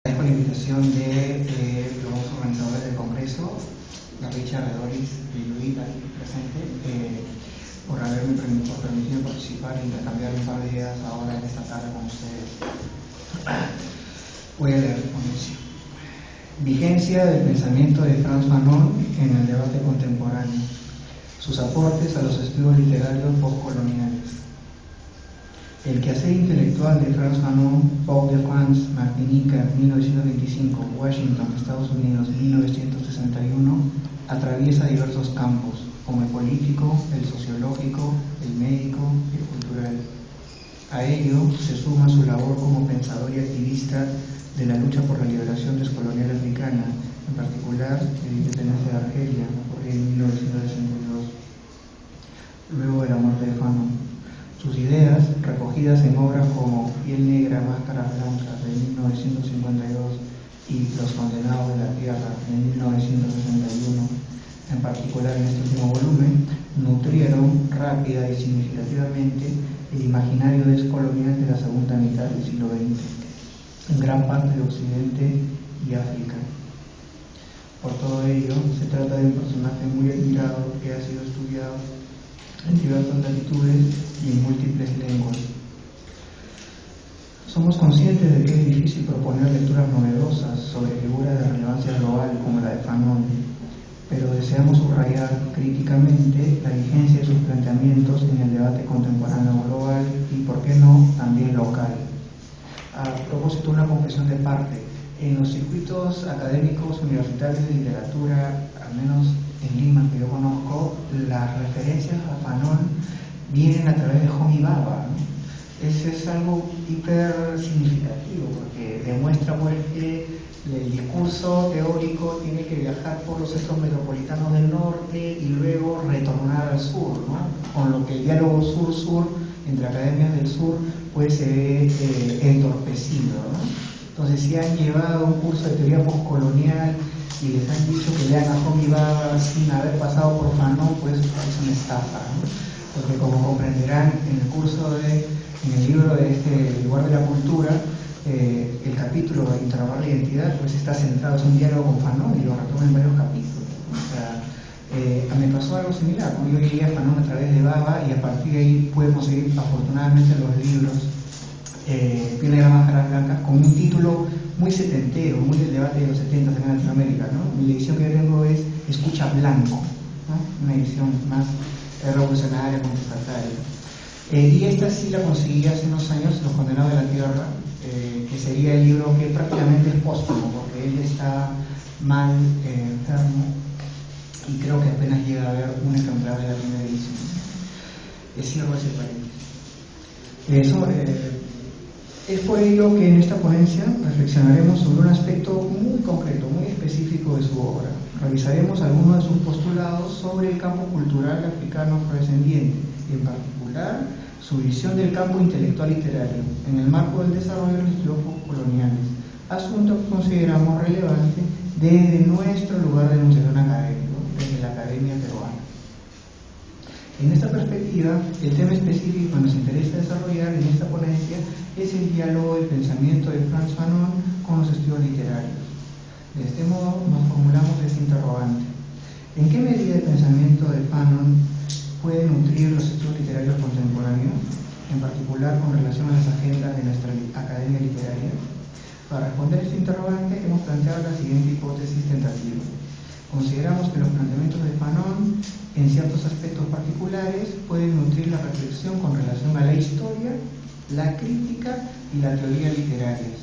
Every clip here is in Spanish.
Agradezco la invitación de los organizadores del Congreso, la Richard, Doris y Luis aquí presente, por haberme permitido participar e intercambiar un par de ideas ahora en esta tarde con ustedes. Voy a leer la ponencia. Vigencia del pensamiento de Frantz Fanon en el debate contemporáneo. Sus aportes a los estudios literarios postcoloniales. El quehacer intelectual de Frantz Fanon, Port-de-France, Martinica, 1925, Washington, Estados Unidos, 1961, atraviesa diversos campos, como el político, el sociológico, el médico y el cultural. A ello se suma su labor como pensador y activista de la lucha por la liberación descolonial africana, en particular de la independencia de Argelia, ocurrida en 1962, luego de la muerte de Fanon. Sus ideas, recogidas en obras como Piel Negra, Máscaras Blancas, de 1952, y Los Condenados de la Tierra, de 1961, en particular en este último volumen, nutrieron rápida y significativamente el imaginario descolonial de la segunda mitad del siglo XX, en gran parte de Occidente y África. Por todo ello, se trata de un personaje muy admirado que ha sido estudiado en diversas latitudes y en múltiples lenguas. Somos conscientes de que es difícil proponer lecturas novedosas sobre figuras de relevancia global como la de Fanon, pero deseamos subrayar críticamente la vigencia de sus planteamientos en el debate contemporáneo global y, por qué no, también local. A propósito, una confesión de parte. En los circuitos académicos universitarios de literatura, al menos en Lima, que yo conozco, las referencias a Fanon vienen a través de Homi Bhabha, ¿no? Eso es algo hiper significativo, porque demuestra pues, que el discurso teórico tiene que viajar por los centros metropolitanos del norte y luego retornar al sur, ¿no? Con lo que el diálogo sur-sur entre academias del sur pues se ve entorpecido, ¿no? Entonces, si han llevado un curso de teoría postcolonial y les han dicho que lean a Homi Bhabha sin haber pasado por Fanon, pues es una estafa, ¿no? Porque como comprenderán, en el libro de El lugar de la cultura, el capítulo de interrogar la identidad pues está centrado, es un diálogo con Fanon y lo retoma en varios capítulos. O sea, me pasó algo similar, ¿no? Yo llegué a Fanon a través de Bhabha y a partir de ahí podemos seguir afortunadamente los libros Piel Negra, Máscaras Blancas, con un título muy setentero, muy del debate de los 70 en Latinoamérica, ¿no? La edición que yo tengo es Escucha Blanco, ¿no? Una edición más revolucionaria, contestataria. Y esta sí la conseguí hace unos años, Los Condenados de la Tierra, que sería el libro que prácticamente es póstumo, porque él está mal enfermo y creo que apenas llega a ver un ejemplar de la primera edición. Cierro ese paréntesis. Es por ello que en esta ponencia reflexionaremos sobre un aspecto muy concreto, muy específico de su obra. Revisaremos algunos de sus postulados sobre el campo cultural africano afrodescendiente, y en particular su visión del campo intelectual literario, en el marco del desarrollo de los estudios postcoloniales, asunto que consideramos relevante desde nuestro lugar de enunciación académico, desde la Academia Peruana. En esta perspectiva, el tema específico que nos interesa desarrollar en esta ponencia es el diálogo del pensamiento de Frantz Fanon con los estudios literarios. De este modo, nos formulamos este interrogante. ¿En qué medida el pensamiento de Fanon puede nutrir los estudios literarios contemporáneos, en particular con relación a las agendas de nuestra academia literaria? Para responder este interrogante, hemos planteado la siguiente hipótesis tentativa. Consideramos que los planteamientos de Fanon, en ciertos aspectos particulares, pueden nutrir la reflexión con relación a la historia, la crítica y la teoría literarias,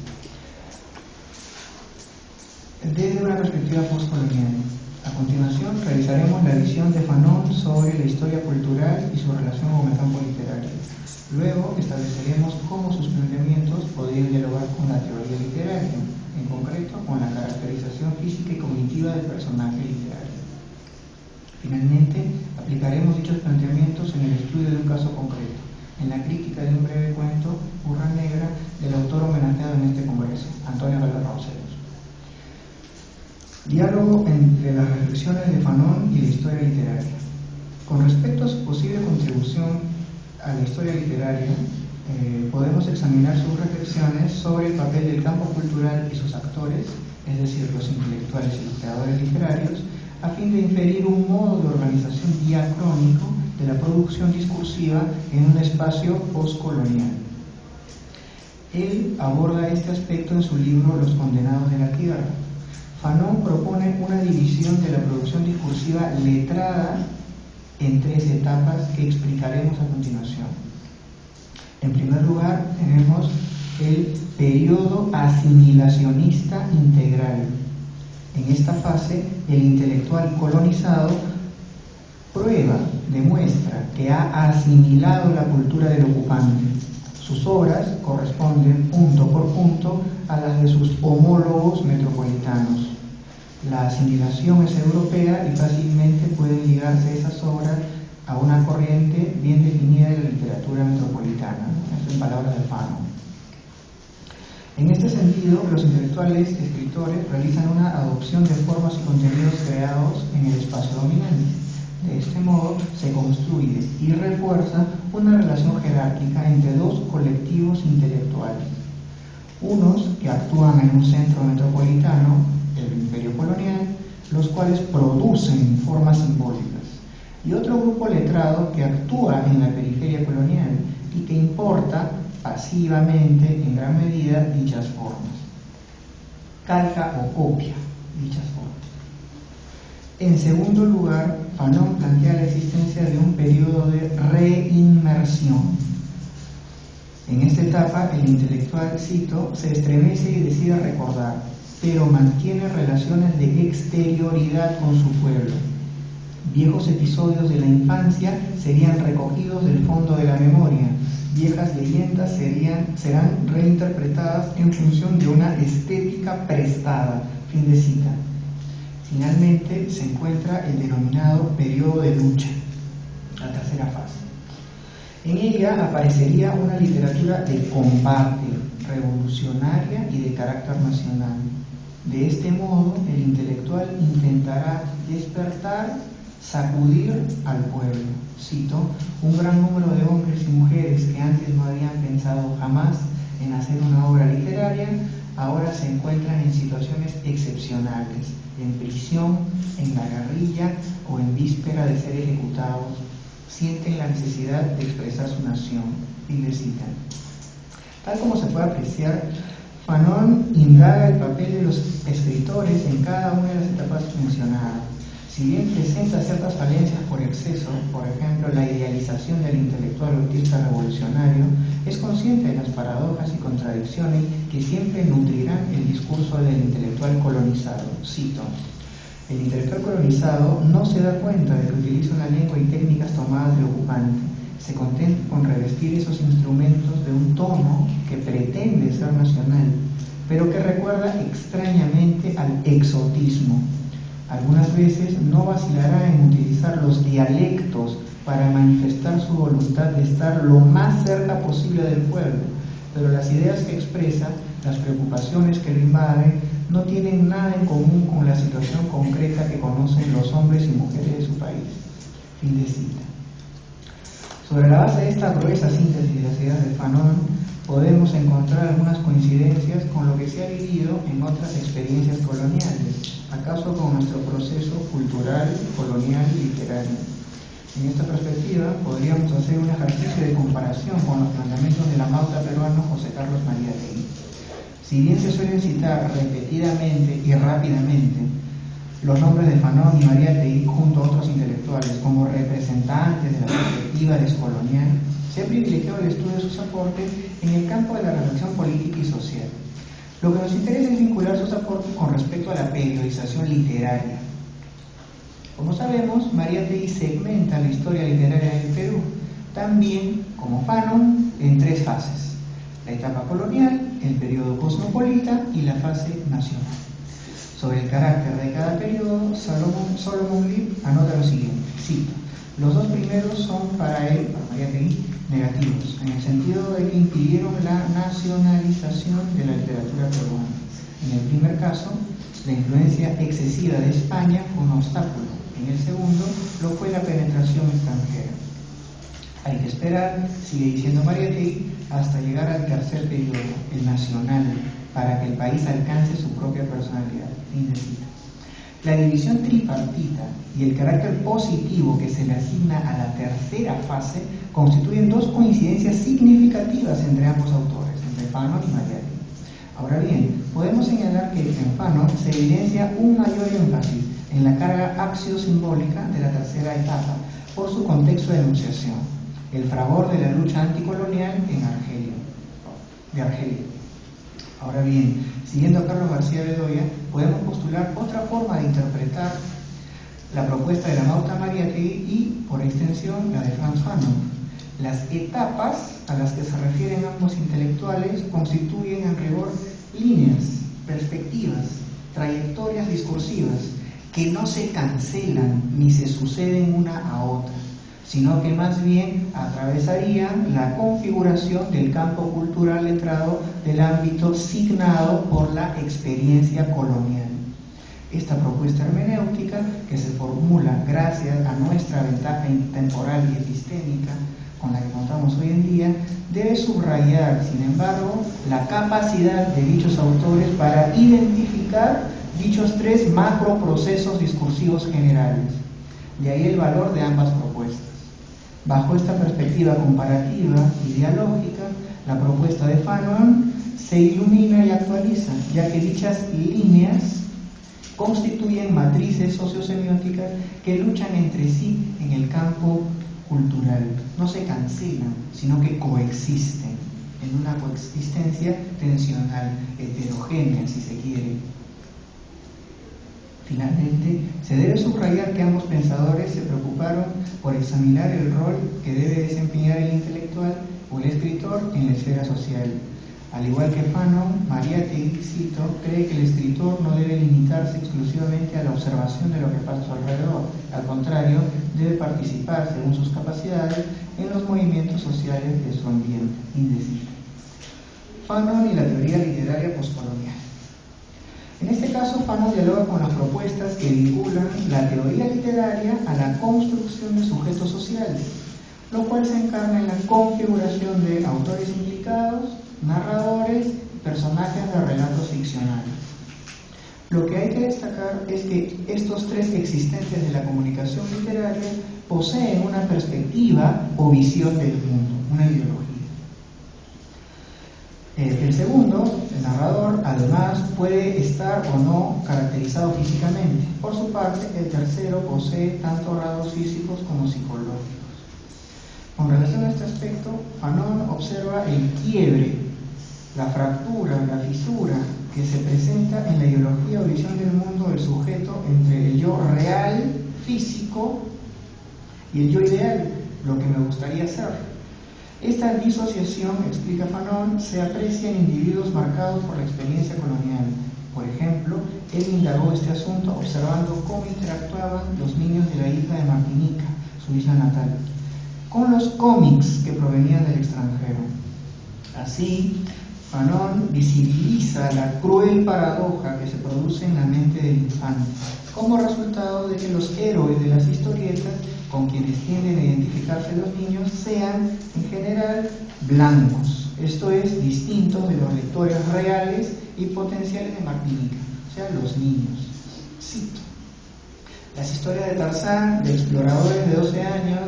desde una perspectiva postcolonial. A continuación, revisaremos la visión de Fanon sobre la historia cultural y su relación con el campo literario. Luego, estableceremos cómo sus planteamientos podrían dialogar con la teoría literaria, en concreto con la caracterización física y cognitiva del personaje literario. Finalmente, aplicaremos dichos planteamientos en el estudio de un caso concreto, en la crítica de un breve cuento, Burra Negra, del autor homenajeado en este congreso, Antonio Gallarrauceros. Diálogo entre las reflexiones de Fanon y la historia literaria. Con respecto a su posible contribución a la historia literaria, podemos examinar sus reflexiones sobre el papel del campo cultural y sus actores, es decir, los intelectuales y los creadores literarios, a fin de inferir un modo de organización diacrónico de la producción discursiva en un espacio postcolonial. Él aborda este aspecto en su libro Los Condenados de la Tierra. Fanon propone una división de la producción discursiva letrada en 3 etapas que explicaremos a continuación. En primer lugar, tenemos el periodo asimilacionista integral. En esta fase, el intelectual colonizado demuestra que ha asimilado la cultura del ocupante. Sus obras corresponden punto por punto a las de sus homólogos metropolitanos. La asimilación es europea y fácilmente pueden ligarse esas obras a una corriente bien definida de la literatura metropolitana. Esto en palabras de Fanon. En este sentido, los intelectuales escritores realizan una adopción de formas y contenidos creados en el espacio dominante. De este modo, se construye y refuerza una relación jerárquica entre 2 colectivos intelectuales. Unos que actúan en un centro metropolitano, el imperio colonial, los cuales producen formas simbólicas. Y otro grupo letrado que actúa en la periferia colonial y que importa pasivamente, en gran medida, dichas formas. Calca o copia dichas formas. En segundo lugar, Fanon plantea la existencia de un periodo de reinmersión. En esta etapa, el intelectual, cito, se estremece y decide recordar, pero mantiene relaciones de exterioridad con su pueblo. Viejos episodios de la infancia serían recogidos del fondo de la memoria. Viejas leyendas serán reinterpretadas en función de una estética prestada. Fin de cita. Finalmente se encuentra el denominado periodo de lucha, la tercera fase. En ella aparecería una literatura de combate, revolucionaria y de carácter nacional. De este modo, el intelectual intentará despertar, sacudir al pueblo. Cito, un gran número de hombres y mujeres que antes no habían pensado jamás en hacer una obra literaria, ahora se encuentran en situaciones excepcionales, en prisión, en la guerrilla o en víspera de ser ejecutados. Sienten la necesidad de expresar su nación. Fin de cita. Tal como se puede apreciar, Fanon indaga el papel de los escritores en cada una de las etapas mencionadas. Si bien presenta ciertas falencias por exceso, por ejemplo la idealización del intelectual autista revolucionario, es consciente de las paradojas y contradicciones que siempre nutrirán el discurso del intelectual colonizado. Cito, el intelectual colonizado no se da cuenta de que utiliza una lengua y técnicas tomadas del ocupante. Se contenta con revestir esos instrumentos de un tono que pretende ser nacional, pero que recuerda extrañamente al exotismo. Algunas veces no vacilará en utilizar los dialectos para manifestar su voluntad de estar lo más cerca posible del pueblo, pero las ideas que expresa, las preocupaciones que lo invaden, no tienen nada en común con la situación concreta que conocen los hombres y mujeres de su país. Fin de cita. Sobre la base de esta gruesa síntesis de las ideas de Fanon, podemos encontrar algunas coincidencias con lo que se ha vivido en otras experiencias coloniales, acaso con nuestro proceso cultural, colonial y literario. En esta perspectiva, podríamos hacer un ejercicio de comparación con los planteamientos del amauta peruano José Carlos Mariátegui. Si bien se suelen citar repetidamente y rápidamente los nombres de Fanon y Mariátegui junto a otros intelectuales como representantes de la perspectiva descolonial, se ha privilegiado el estudio de sus aportes en el campo de la reflexión política y social. Lo que nos interesa es vincular sus aportes con respecto a la periodización literaria. Como sabemos, Mariátegui segmenta la historia literaria del Perú, también como Fanon, en 3 fases: la etapa colonial, el periodo cosmopolita y la fase nacional. Sobre el carácter de cada periodo, Solomon Lew anota lo siguiente, cito, los 2 primeros son para él, para Mariátegui, negativos, en el sentido de que impidieron la nacionalización de la literatura peruana. En el primer caso, la influencia excesiva de España fue un obstáculo. En el segundo, lo fue la penetración extranjera. Hay que esperar, sigue diciendo Mariátegui, hasta llegar al tercer periodo, el nacional, para que el país alcance su propia personalidad. Fin de cita. La división tripartita y el carácter positivo que se le asigna a la tercera fase constituyen dos coincidencias significativas entre ambos autores, entre Fanon y Mariátegui. Ahora bien, podemos señalar que en Fanon se evidencia un mayor énfasis en la carga axio-simbólica de la tercera etapa por su contexto de enunciación, el fragor de la lucha anticolonial de Argelia. Ahora bien, siguiendo a Carlos García Bedoya, podemos postular otra forma de interpretar la propuesta de la Mauta Mariátegui y, por extensión, la de Frantz Fanon. Las etapas a las que se refieren ambos intelectuales constituyen en rigor líneas, perspectivas, trayectorias discursivas que no se cancelan ni se suceden una a otra, sino que más bien atravesarían la configuración del campo cultural letrado del ámbito signado por la experiencia colonial. Esta propuesta hermenéutica, que se formula gracias a nuestra ventaja temporal y epistémica con la que contamos hoy en día, debe subrayar, sin embargo, la capacidad de dichos autores para identificar dichos tres macroprocesos discursivos generales. De ahí el valor de ambas propuestas. Bajo esta perspectiva comparativa y dialógica, la propuesta de Fanon se ilumina y actualiza, ya que dichas líneas constituyen matrices sociosemióticas que luchan entre sí en el campo cultural. No se cancelan, sino que coexisten en una coexistencia tensional, heterogénea, si se quiere. Finalmente, se debe subrayar que ambos pensadores se preocuparon por examinar el rol que debe desempeñar el intelectual o el escritor en la esfera social. Al igual que Fanon, Mariátegui, cito, cree que el escritor no debe limitarse exclusivamente a la observación de lo que pasa a su alrededor. Al contrario, debe participar, según sus capacidades, en los movimientos sociales de su ambiente. Indecible. Fanon y la teoría literaria postcolonial. En este caso, Fanon dialoga con las propuestas que vinculan la teoría literaria a la construcción de sujetos sociales, lo cual se encarna en la configuración de autores implicados, narradores y personajes de relatos ficcionales. Lo que hay que destacar es que estos tres existentes de la comunicación literaria poseen una perspectiva o visión del mundo, una ideología. El segundo, el narrador, además puede estar o no caracterizado físicamente. Por su parte, el tercero posee tanto rasgos físicos como psicológicos. Con relación a este aspecto, Fanon observa el quiebre, la fractura, la fisura que se presenta en la ideología o visión del mundo del sujeto entre el yo real, físico, y el yo ideal, lo que me gustaría ser. Esta disociación, explica Fanon, se aprecia en individuos marcados por la experiencia colonial. Por ejemplo, él indagó este asunto observando cómo interactuaban los niños de la isla de Martinica, su isla natal, con los cómics que provenían del extranjero. Así, Fanon visibiliza la cruel paradoja que se produce en la mente del infante, como resultado de que los héroes de las historietas con quienes tienden a identificarse los niños sean, en general, blancos, esto es, distintos de los lectores reales y potenciales de Martinica, o sea, los niños. Cito: las historias de Tarzán, de exploradores de 12 años,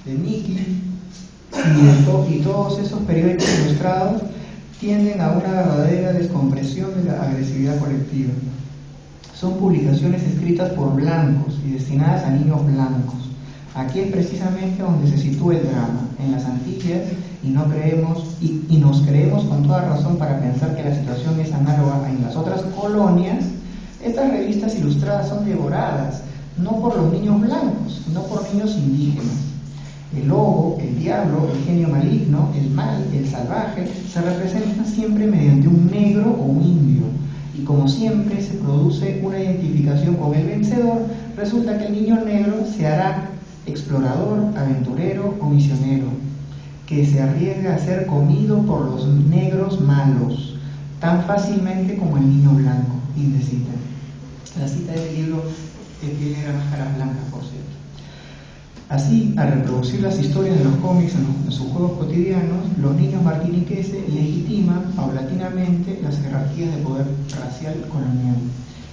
de Mickey y todos esos periódicos ilustrados tienden a una verdadera descompresión de la agresividad colectiva. Son publicaciones escritas por blancos y destinadas a niños blancos. Aquí es precisamente donde se sitúa el drama, en las Antillas, y nos creemos con toda razón para pensar que la situación es análoga en las otras colonias. Estas revistas ilustradas son devoradas, no por los niños blancos, sino por niños indígenas. El lobo, el diablo, el genio maligno, el mal, el salvaje, se representa siempre mediante un negro o un indio. Y como siempre se produce una identificación con el vencedor, resulta que el niño negro se hará explorador, aventurero o misionero, que se arriesga a ser comido por los negros malos, tan fácilmente como el niño blanco. La cita del libro de Piel Negra, Máscaras Blancas, por cierto. Así, al reproducir las historias de los cómics en sus juegos cotidianos, los niños martiniqueses legitiman paulatinamente las jerarquías de poder racial colonial.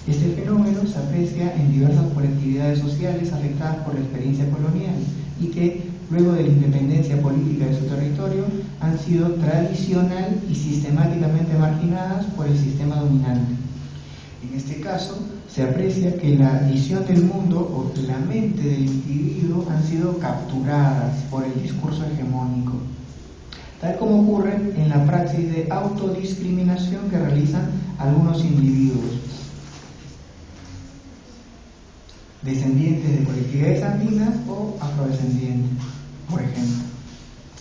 Este fenómeno se aprecia en diversas colectividades sociales afectadas por la experiencia colonial y que, luego de la independencia política de su territorio, han sido tradicional y sistemáticamente marginadas por el sistema dominante. En este caso, se aprecia que la visión del mundo o la mente del individuo han sido capturadas por el discurso hegemónico, tal como ocurre en la praxis de autodiscriminación que realizan algunos individuos descendientes de colectividades andinas o afrodescendientes, por ejemplo.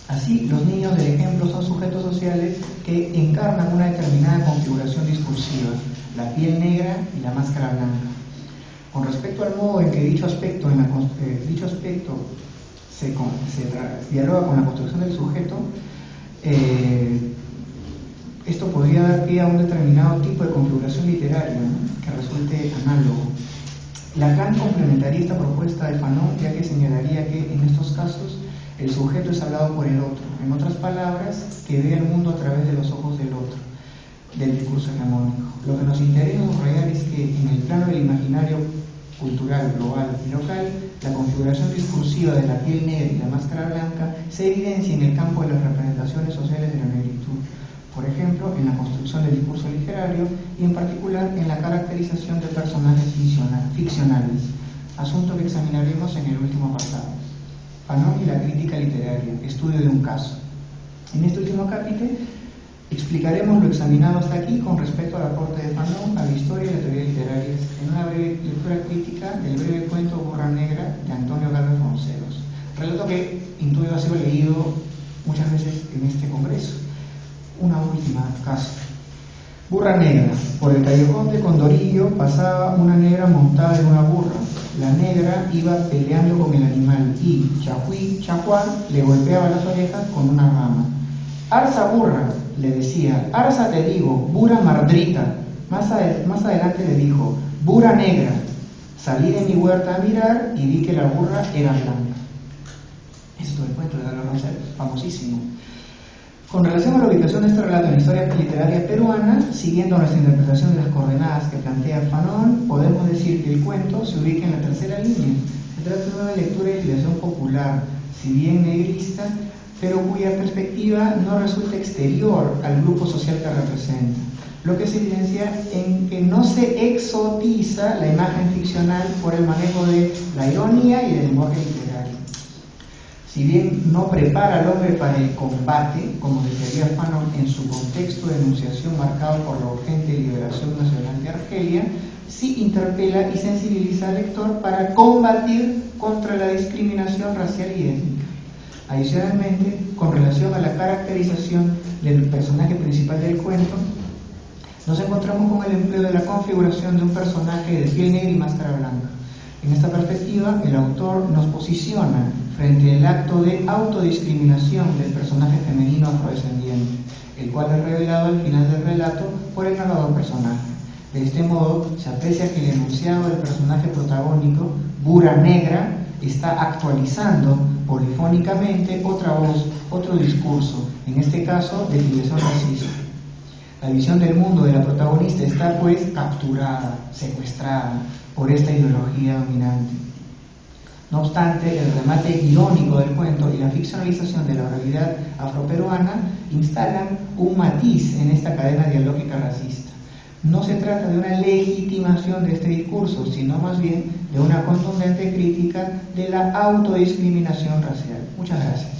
Así, los niños del ejemplo son sujetos sociales que encarnan una determinada configuración discursiva, la piel negra y la máscara blanca. Con respecto al modo en que dicho aspecto se dialoga con la construcción del sujeto, esto podría dar pie a un determinado tipo de configuración literaria, ¿no?, que resulte análogo. Lacan complementaría esta propuesta de Fanon, ya que señalaría que en estos casos el sujeto es hablado por el otro, en otras palabras, que ve el mundo a través de los ojos del otro, del discurso hegemónico. Lo que nos interesa subrayar es que en el plano del imaginario cultural, global y local, la configuración discursiva de la piel negra y la máscara blanca se evidencia en el campo de las representaciones sociales de la negritud, por ejemplo, en la construcción del discurso literario y en particular en la caracterización de personajes ficcionales, asunto que examinaremos en el último apartado. Fanon y la crítica literaria, estudio de un caso. En este último capítulo explicaremos lo examinado hasta aquí con respecto al aporte de Fanon a la historia y la teoría literaria en una breve lectura crítica del breve cuento Burra Negra de Antonio Gálvez Ronceros, relato que intuyo ha sido leído muchas veces en este congreso. Una última caso. Burra Negra. Por el callejón de Condorillo pasaba una negra montada en una burra. La negra iba peleando con el animal y Chacuá le golpeaba las orejas con una rama. Arza burra, le decía, arza te digo, burra mardrita. Más adelante le dijo, burra negra. Salí de mi huerta a mirar y vi que la burra era blanca. Ese es todo el cuento de Gálvez Ronceros, famosísimo. Con relación a la ubicación de este relato en la historia literaria peruana, siguiendo nuestra interpretación de las coordenadas que plantea Fanon, podemos decir que el cuento se ubica en la tercera línea. Se trata de una lectura de filiación popular, si bien negrista, pero cuya perspectiva no resulta exterior al grupo social que representa, lo que se evidencia en que no se exotiza la imagen ficcional por el manejo de la ironía y del lenguaje literario. Si bien no prepara al hombre para el combate, como desearía Fanon en su contexto de enunciación marcado por la urgente liberación nacional de Argelia, sí interpela y sensibiliza al lector para combatir contra la discriminación racial y étnica. Adicionalmente, con relación a la caracterización del personaje principal del cuento, nos encontramos con el empleo de la configuración de un personaje de piel negra y máscara blanca. En esta perspectiva, el autor nos posiciona frente al acto de autodiscriminación del personaje femenino afrodescendiente, el cual es revelado al final del relato por el narrador personaje. De este modo, se aprecia que el enunciado del personaje protagónico, Burra Negra, está actualizando polifónicamente otra voz, otro discurso, en este caso de filiación racista. La visión del mundo de la protagonista está pues capturada, secuestrada por esta ideología dominante. No obstante, el remate irónico del cuento y la ficcionalización de la realidad afroperuana instalan un matiz en esta cadena dialógica racista. No se trata de una legitimación de este discurso, sino más bien de una contundente crítica de la autodiscriminación racial. Muchas gracias.